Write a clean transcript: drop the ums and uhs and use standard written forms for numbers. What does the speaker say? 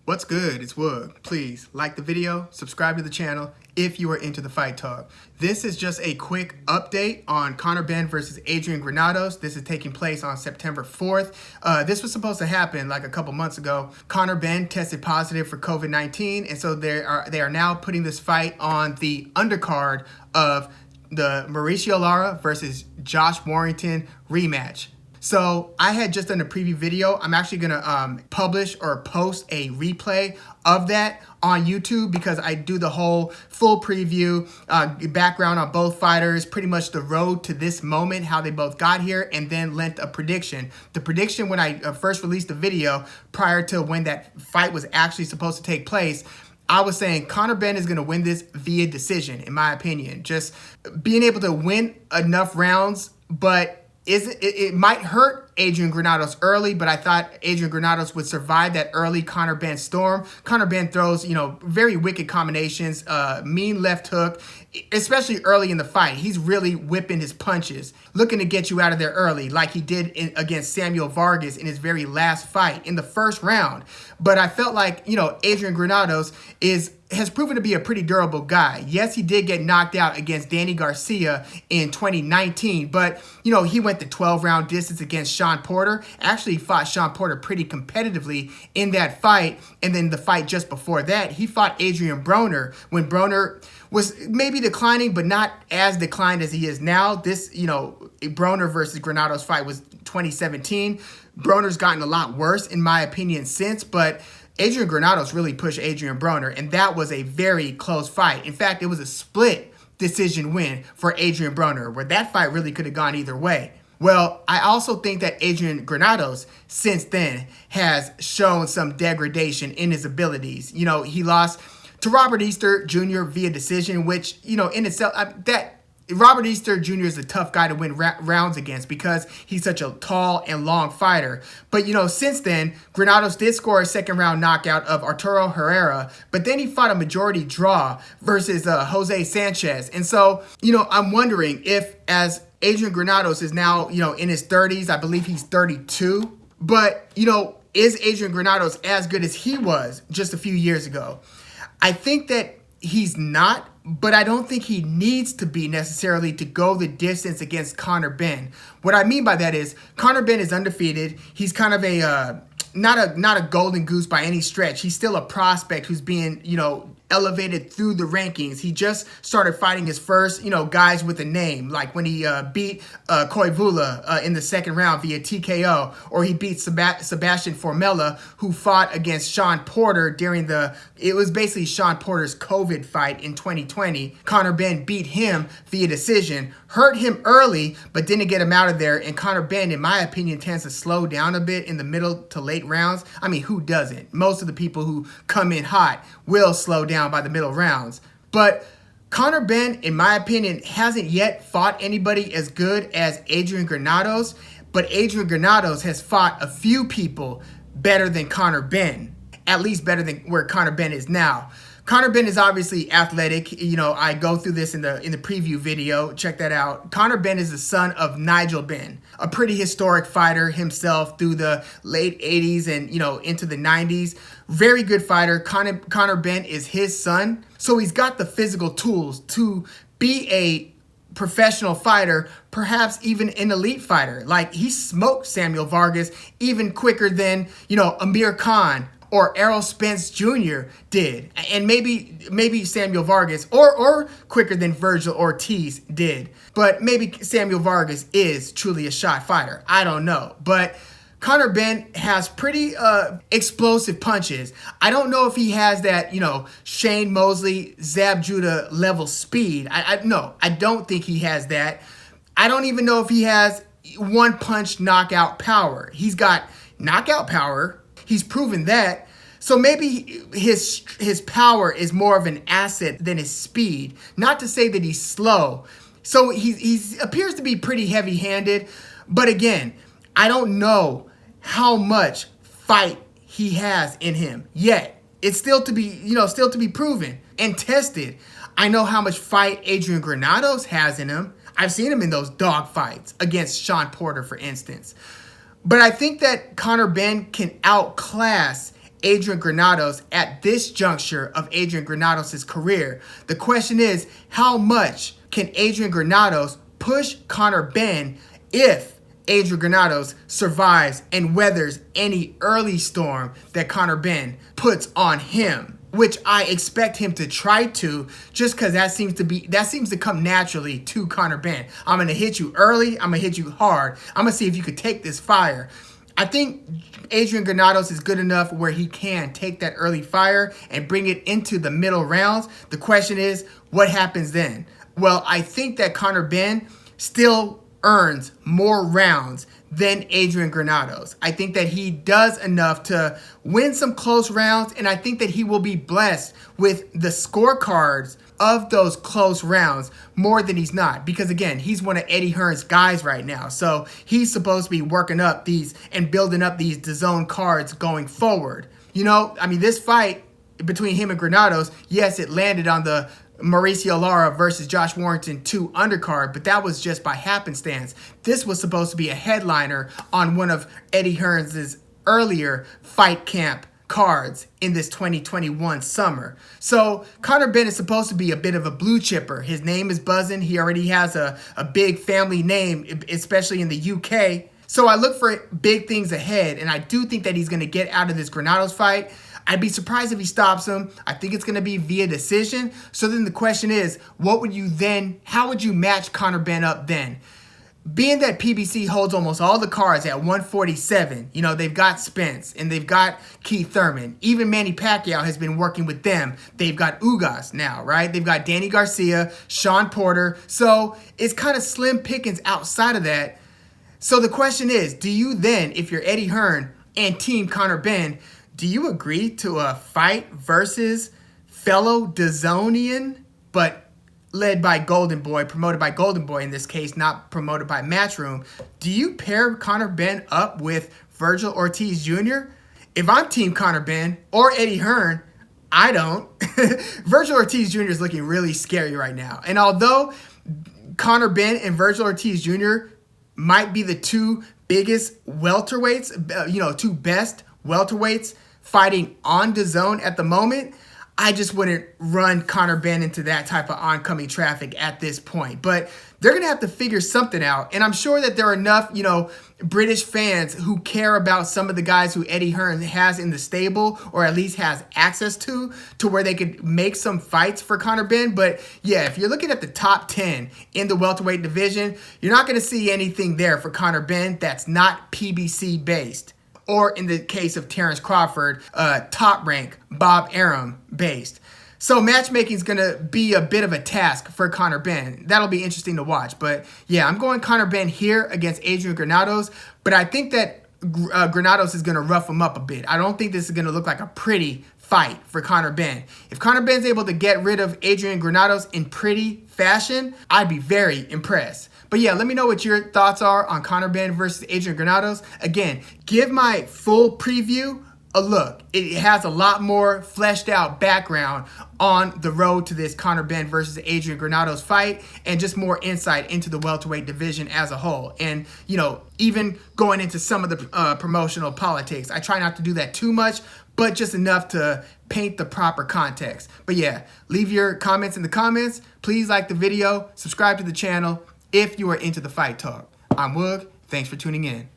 What's good? It's Woog. Please like the video, subscribe to the channel if you are into the fight talk. This is just a quick update on Conor Benn versus Adrian Granados. This is taking place on September 4th. This was supposed to happen like a couple months ago. Conor Benn tested positive for COVID-19, and so they are now putting this fight on the undercard of the Mauricio Lara versus Josh Warrington rematch. So I had just done a preview video. I'm actually going to publish or post a replay of that on YouTube because I do the whole full preview, background on both fighters, pretty much the road to this moment, how they both got here, and then lent a prediction. The prediction when I first released the video prior to when that fight was actually supposed to take place, I was saying Conor Benn is going to win this via decision, in my opinion. Just being able to win enough rounds, but it might hurt Adrian Granados early, but I thought Adrian Granados would survive that early Conor Benn storm. Conor Benn throws, very wicked combinations, mean left hook, especially early in the fight. He's really whipping his punches, looking to get you out of there early, like he did against Samuel Vargas in his very last fight in the first round. But I felt like, Adrian Granados has proven to be a pretty durable guy. Yes, he did get knocked out against Danny Garcia in 2019, but, he went the 12-round distance against Sean Porter. Actually fought Sean Porter pretty competitively in that fight, and then the fight just before that, he fought Adrian Broner when Broner was maybe declining, but not as declined as he is now. This, Broner versus Granados fight was 2017. Broner's gotten a lot worse, in my opinion, since, but Adrian Granados really pushed Adrian Broner, and that was a very close fight. In fact, it was a split decision win for Adrian Broner, where that fight really could have gone either way. Well, I also think that Adrian Granados, since then, has shown some degradation in his abilities. He lost to Robert Easter Jr. via decision, which, in itself, Robert Easter Jr. is a tough guy to win rounds against because he's such a tall and long fighter. But, since then, Granados did score a second-round knockout of Arturo Herrera, but then he fought a majority draw versus Jose Sanchez. And so, I'm wondering if, as Adrian Granados is now, in his 30s, I believe he's 32, but, is Adrian Granados as good as he was just a few years ago? I think that he's not, but I don't think he needs to be necessarily to go the distance against Conor Benn. What I mean by that is Conor Benn is undefeated. He's kind of a not a golden goose by any stretch. He's still a prospect who's being, elevated through the rankings. He just started fighting his first, guys with a name, like when he beat Koivula in the second round via TKO, or he beat Sebastian Formella, who fought against Sean Porter during it was basically Sean Porter's COVID fight in 2020. Conor Benn beat him via decision, hurt him early, but didn't get him out of there. And Conor Benn, in my opinion, tends to slow down a bit in the middle to late rounds. I mean, who doesn't? Most of the people who come in hot will slow down by the middle rounds. But Conor Benn, in my opinion, hasn't yet fought anybody as good as Adrian Granados, but Adrian Granados has fought a few people better than Conor Benn, at least better than where Conor Benn is now. Conor Benn is obviously athletic. I go through this in the preview video. Check that out. Conor Benn is the son of Nigel Benn, a pretty historic fighter himself through the late 80s and, into the 90s. Very good fighter. Conor Benn is his son. So he's got the physical tools to be a professional fighter, perhaps even an elite fighter. Like, he smoked Samuel Vargas even quicker than, Amir Khan or Errol Spence Jr. did, and maybe Samuel Vargas, or quicker than Virgil Ortiz did. But maybe Samuel Vargas is truly a shot fighter. I don't know. But Conor Benn has pretty explosive punches. I don't know if he has that, Shane Mosley, Zab Judah level speed. No, I don't think he has that. I don't even know if he has one-punch knockout power. He's got knockout power. He's proven that. So maybe his power is more of an asset than his speed. Not to say that he's slow. So he appears to be pretty heavy-handed. But again, I don't know how much fight he has in him yet. It's still to be proven and tested. I know how much fight Adrian Granados has in him. I've seen him in those dog fights against Sean Porter, for instance. But I think that Conor Benn can outclass Adrian Granados at this juncture of Adrian Granados' career. The question is, how much can Adrian Granados push Conor Benn if Adrian Granados survives and weathers any early storm that Conor Benn puts on him? Which I expect him to try to, just because that seems to come naturally to Conor Benn. I'm gonna hit you early, I'm gonna hit you hard. I'm gonna see if you could take this fire. I think Adrian Granados is good enough where he can take that early fire and bring it into the middle rounds. The question is, what happens then? Well, I think that Conor Benn still earns more rounds than Adrian Granados. I think that he does enough to win some close rounds, and I think that he will be blessed with the scorecards of those close rounds more than he's not. Because again, he's one of Eddie Hearn's guys right now. So he's supposed to be working up these and building up these DAZN cards going forward. You know, I mean, this fight between him and Granados, yes, it landed on the Mauricio Lara versus Josh Warrington 2 undercard, but that was just by happenstance. This was supposed to be a headliner on one of Eddie Hearn's earlier fight camp cards in this 2021 summer. So Conor Benn is supposed to be a bit of a blue chipper. His name is buzzing. He already has a big family name, especially in the UK. So I look for big things ahead, and I do think that he's going to get out of this Granados fight. I'd be surprised if he stops him. I think it's going to be via decision. So then the question is, how would you match Conor Benn up then? Being that PBC holds almost all the cards at 147, you know, they've got Spence and they've got Keith Thurman. Even Manny Pacquiao has been working with them. They've got Ugas now, right? They've got Danny Garcia, Sean Porter. So it's kind of slim pickings outside of that. So the question is, do you then, if you're Eddie Hearn and Team Conor Benn, do you agree to a fight versus fellow DAZNian, but led by Golden Boy, promoted by Golden Boy in this case, not promoted by Matchroom? Do you pair Conor Benn up with Virgil Ortiz Jr.? If I'm Team Conor Benn or Eddie Hearn, I don't. Virgil Ortiz Jr. is looking really scary right now. And although Conor Benn and Virgil Ortiz Jr. might be the two biggest welterweights, two best welterweights fighting on DAZN at the moment, I just wouldn't run Conor Benn into that type of oncoming traffic at this point. But they're going to have to figure something out. And I'm sure that there are enough, British fans who care about some of the guys who Eddie Hearn has in the stable, or at least has access to where they could make some fights for Conor Benn. But yeah, if you're looking at the top 10 in the welterweight division, you're not going to see anything there for Conor Benn that's not PBC based. Or in the case of Terrence Crawford, top rank Bob Arum based. So matchmaking is going to be a bit of a task for Conor Benn. That'll be interesting to watch. But yeah, I'm going Conor Benn here against Adrian Granados. But I think that Granados is going to rough him up a bit. I don't think this is going to look like a pretty fight for Conor Benn. If Conor Benn's able to get rid of Adrian Granados in pretty fashion, I'd be very impressed. But yeah, let me know what your thoughts are on Conor Benn versus Adrian Granados. Again, give my full preview a look. It has a lot more fleshed out background on the road to this Conor Benn versus Adrian Granados fight, and just more insight into the welterweight division as a whole. And, even going into some of the promotional politics. I try not to do that too much, but just enough to paint the proper context. But yeah, leave your comments in the comments. Please like the video, subscribe to the channel if you are into the fight talk. I'm Woog. Thanks for tuning in.